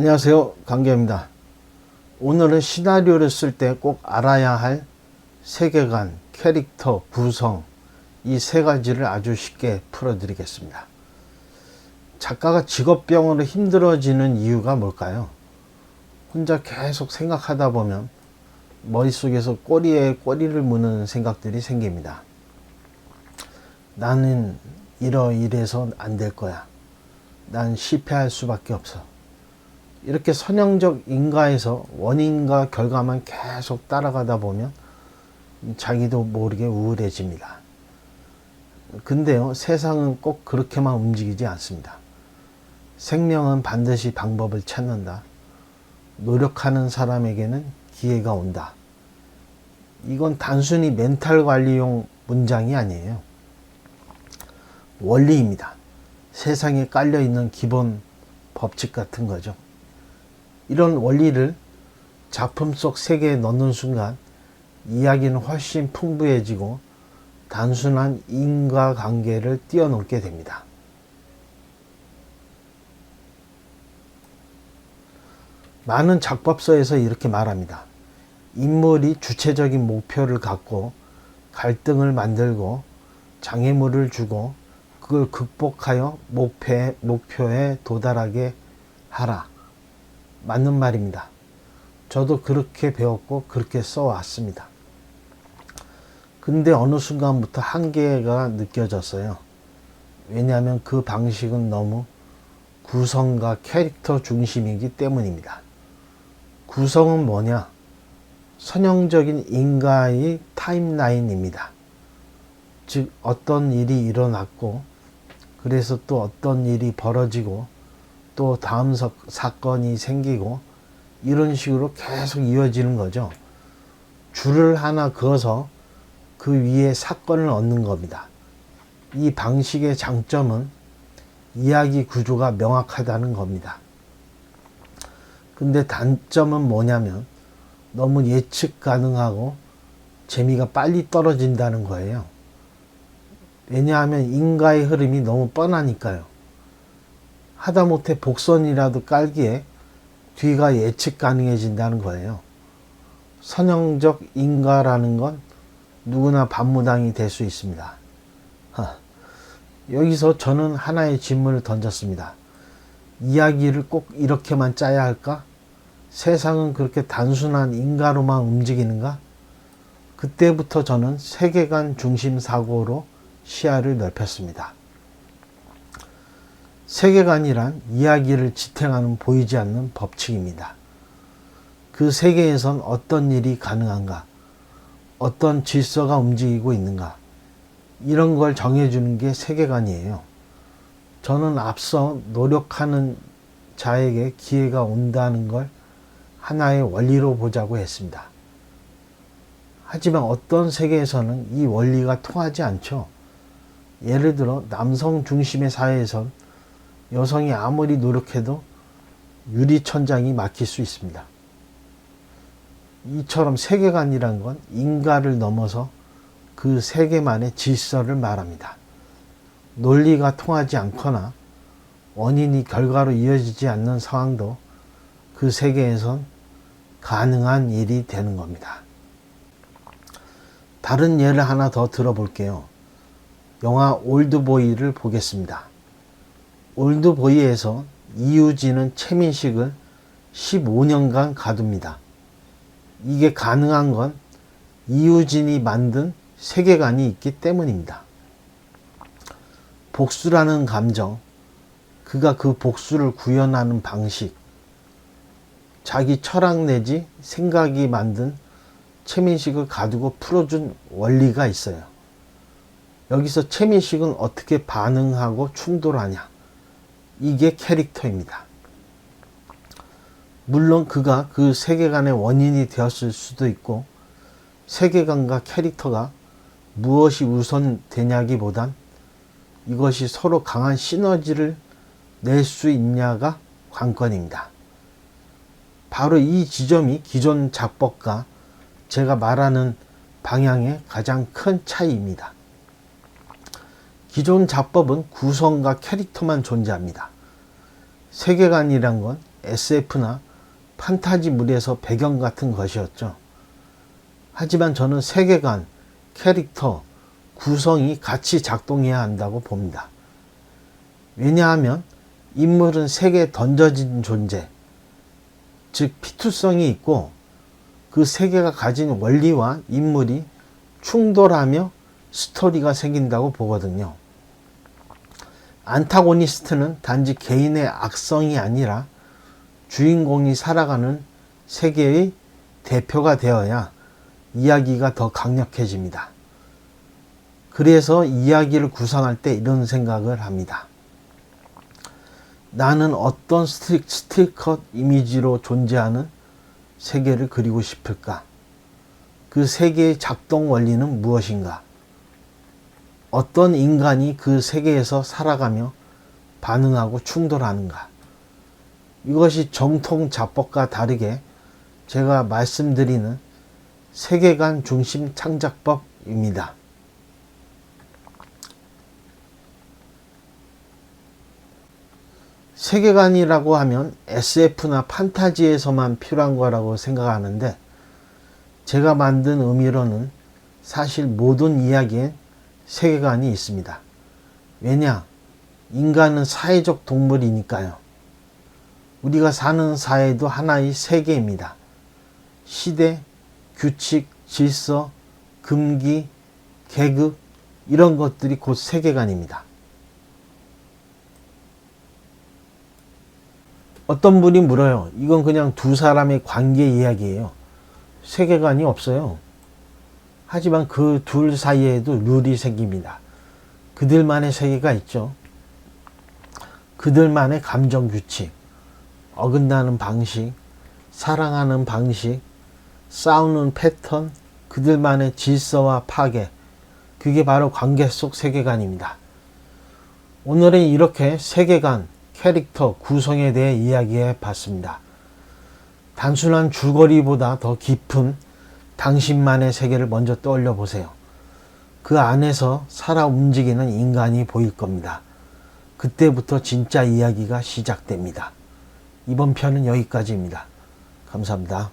안녕하세요, 강계입니다. 오늘은 시나리오를 쓸 때 꼭 알아야 할 세계관, 캐릭터, 구성, 이 세 가지를 아주 쉽게 풀어드리겠습니다. 작가가 직업병으로 힘들어지는 이유가 뭘까요? 혼자 계속 생각하다 보면 머릿속에서 꼬리에 꼬리를 무는 생각들이 생깁니다. 나는 이래서 안 될 거야. 난 실패할 수밖에 없어. 이렇게 선형적 인과에서 원인과 결과만 계속 따라가다 보면 자기도 모르게 우울해집니다. 근데요, 세상은 꼭 그렇게만 움직이지 않습니다. 생명은 반드시 방법을 찾는다. 노력하는 사람에게는 기회가 온다. 이건 단순히 멘탈 관리용 문장이 아니에요. 원리입니다. 세상에 깔려있는 기본 법칙 같은 거죠. 이런 원리를 작품 속 세계에 넣는 순간 이야기는 훨씬 풍부해지고 단순한 인과관계를 뛰어넘게 됩니다. 많은 작법서에서 이렇게 말합니다. 인물이 주체적인 목표를 갖고 갈등을 만들고 장애물을 주고 그걸 극복하여 목표에 도달하게 하라. 맞는 말입니다. 저도 그렇게 배웠고 그렇게 써왔습니다. 근데 어느 순간부터 한계가 느껴졌어요. 왜냐하면 그 방식은 너무 구성과 캐릭터 중심이기 때문입니다. 구성은 뭐냐? 선형적인 인과의 타임라인입니다. 즉 어떤 일이 일어났고 그래서 또 어떤 일이 벌어지고 또 다음 사건이 생기고 이런 식으로 계속 이어지는 거죠. 줄을 하나 그어서 그 위에 사건을 얻는 겁니다. 이 방식의 장점은 이야기 구조가 명확하다는 겁니다. 근데 단점은 뭐냐면 너무 예측 가능하고 재미가 빨리 떨어진다는 거예요. 왜냐하면 인과의 흐름이 너무 뻔하니까요. 하다못해 복선이라도 깔기에 뒤가 예측 가능해진다는 거예요. 선형적 인과라는 건 누구나 반무당이 될 수 있습니다. 여기서 저는 하나의 질문을 던졌습니다. 이야기를 꼭 이렇게만 짜야 할까? 세상은 그렇게 단순한 인과로만 움직이는가? 그때부터 저는 세계관 중심 사고로 시야를 넓혔습니다. 세계관이란 이야기를 지탱하는 보이지 않는 법칙입니다. 그 세계에선 어떤 일이 가능한가? 어떤 질서가 움직이고 있는가? 이런 걸 정해주는 게 세계관이에요. 저는 앞서 노력하는 자에게 기회가 온다는 걸 하나의 원리로 보자고 했습니다. 하지만 어떤 세계에서는 이 원리가 통하지 않죠. 예를 들어 남성 중심의 사회에선 여성이 아무리 노력해도 유리천장이 막힐 수 있습니다. 이처럼 세계관이란 건 인과를 넘어서 그 세계만의 질서를 말합니다. 논리가 통하지 않거나 원인이 결과로 이어지지 않는 상황도 그 세계에선 가능한 일이 되는 겁니다. 다른 예를 하나 더 들어볼게요. 영화 올드보이를 보겠습니다. 올드보이에서 이유진은 최민식을 15년간 가둡니다. 이게 가능한 건 이유진이 만든 세계관이 있기 때문입니다. 복수라는 감정, 그가 그 복수를 구현하는 방식, 자기 철학 내지 생각이 만든 최민식을 가두고 풀어준 원리가 있어요. 여기서 최민식은 어떻게 반응하고 충돌하냐? 이게 캐릭터입니다. 물론 그가 그 세계관의 원인이 되었을 수도 있고 세계관과 캐릭터가 무엇이 우선되냐기보단 이것이 서로 강한 시너지를 낼 수 있냐가 관건입니다. 바로 이 지점이 기존 작법과 제가 말하는 방향의 가장 큰 차이입니다. 기존 작법은 구성과 캐릭터만 존재합니다. 세계관이란 건 SF나 판타지물에서 배경 같은 것이었죠. 하지만 저는 세계관, 캐릭터, 구성이 같이 작동해야 한다고 봅니다. 왜냐하면 인물은 세계에 던져진 존재, 즉 피투성이 있고 그 세계가 가진 원리와 인물이 충돌하며 스토리가 생긴다고 보거든요. 안타고니스트는 단지 개인의 악성이 아니라 주인공이 살아가는 세계의 대표가 되어야 이야기가 더 강력해집니다. 그래서 이야기를 구상할 때 이런 생각을 합니다. 나는 어떤 스틸컷 이미지로 존재하는 세계를 그리고 싶을까? 그 세계의 작동 원리는 무엇인가? 어떤 인간이 그 세계에서 살아가며 반응하고 충돌하는가? 이것이 정통 잡법과 다르게 제가 말씀드리는 세계관 중심 창작법입니다. 세계관이라고 하면 SF나 판타지에서만 필요한 거라고 생각하는데, 제가 만든 의미로는 사실 모든 이야기엔 세계관이 있습니다. 왜냐? 인간은 사회적 동물이니까요. 우리가 사는 사회도 하나의 세계입니다. 시대, 규칙, 질서, 금기, 계급, 이런 것들이 곧 세계관입니다. 어떤 분이 물어요. 이건 그냥 두 사람의 관계 이야기예요. 세계관이 없어요. 하지만 그 둘 사이에도 룰이 생깁니다. 그들만의 세계가 있죠. 그들만의 감정 규칙, 어긋나는 방식, 사랑하는 방식, 싸우는 패턴, 그들만의 질서와 파괴, 그게 바로 관계 속 세계관입니다. 오늘은 이렇게 세계관, 캐릭터, 구성에 대해 이야기해 봤습니다. 단순한 줄거리보다 더 깊은 당신만의 세계를 먼저 떠올려 보세요. 그 안에서 살아 움직이는 인간이 보일 겁니다. 그때부터 진짜 이야기가 시작됩니다. 이번 편은 여기까지입니다. 감사합니다.